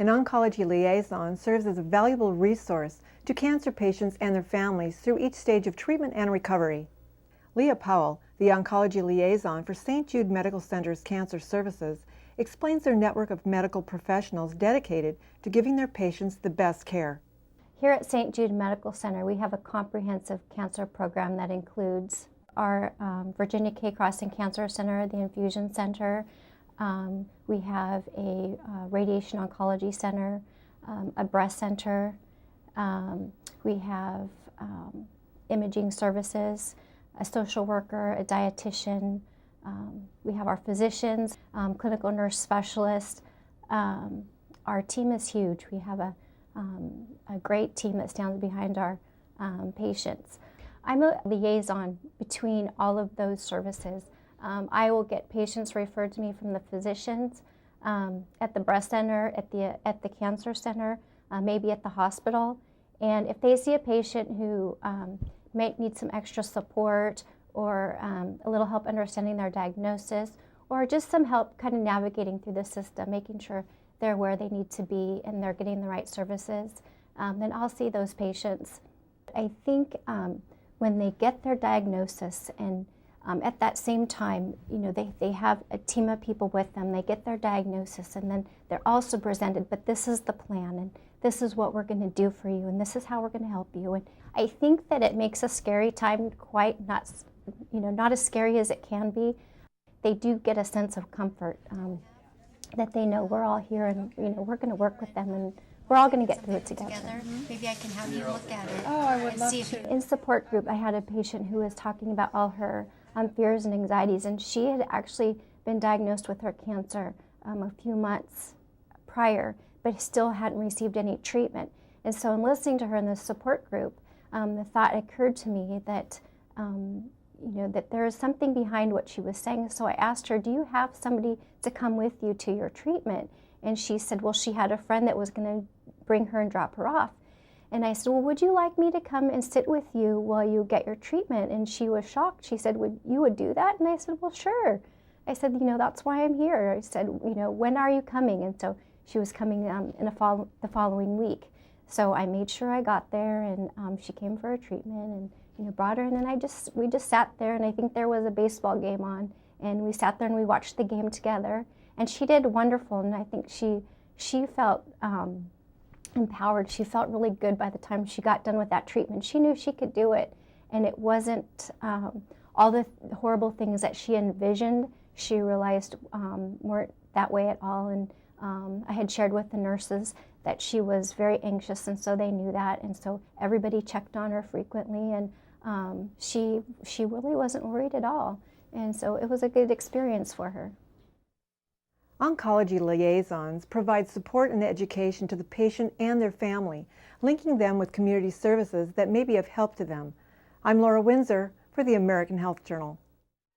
An Oncology Liaison serves as a valuable resource to cancer patients and their families through each stage of treatment and recovery. Lea Powell, the Oncology Liaison for St. Jude Medical Center's Cancer Services, explains their network of medical professionals dedicated to giving their patients the best care. Here at St. Jude Medical Center, we have a comprehensive cancer program that includes our Virginia K. Crossing Cancer Center, the Infusion Center. We have a radiation oncology center, a breast center. We have imaging services, a social worker, a dietitian. We have our physicians, clinical nurse specialists. Our team is huge. We have a great team that stands behind our patients. I'm a liaison between all of those services. I will get patients referred to me from the physicians at the breast center, at the cancer center, maybe at the hospital. And if they see a patient who may need some extra support or a little help understanding their diagnosis, or just some help kind of navigating through the system, making sure they're where they need to be and they're getting the right services, then I'll see those patients. I think when they get their diagnosis and at that same time, you know, they have a team of people with them, they get their diagnosis, and then they're also presented, but this is the plan, and this is what we're going to do for you, and this is how we're going to help you. And I think that it makes a scary time quite not, you know, not as scary as it can be. They do get a sense of comfort that they know we're all here, and you know, we're going to work with them, and we're all going to get through it together. Maybe I can have you look at it. Oh, I would love to. In support group, I had a patient who was talking about all her fears and anxieties, and she had actually been diagnosed with her cancer a few months prior, but still hadn't received any treatment. And so in listening to her in the support group, the thought occurred to me that you know, that there is something behind what she was saying. So I asked her, do you have somebody to come with you to your treatment? And she said, well, she had a friend that was going to bring her and drop her off. And I said, well, would you like me to come and sit with you while you get your treatment? And she was shocked. She said, you would do that? And I said, well, sure. I said, you know, that's why I'm here. I said, you know, when are you coming? And so she was coming the following week. So I made sure I got there, and she came for a treatment, and you know, brought her, and then we just sat there, and I think there was a baseball game on, and we sat there and we watched the game together, and she did wonderful, and I think she felt empowered. She felt really good by the time she got done with that treatment. She knew she could do it, and it wasn't all the horrible things that she envisioned. She realized weren't that way at all, and I had shared with the nurses that she was very anxious, and so they knew that, and so everybody checked on her frequently, and she really wasn't worried at all, and so it was a good experience for her. Oncology Liaisons provide support and education to the patient and their family, linking them with community services that may be of help to them. I'm Laura Windsor for the American Health Journal.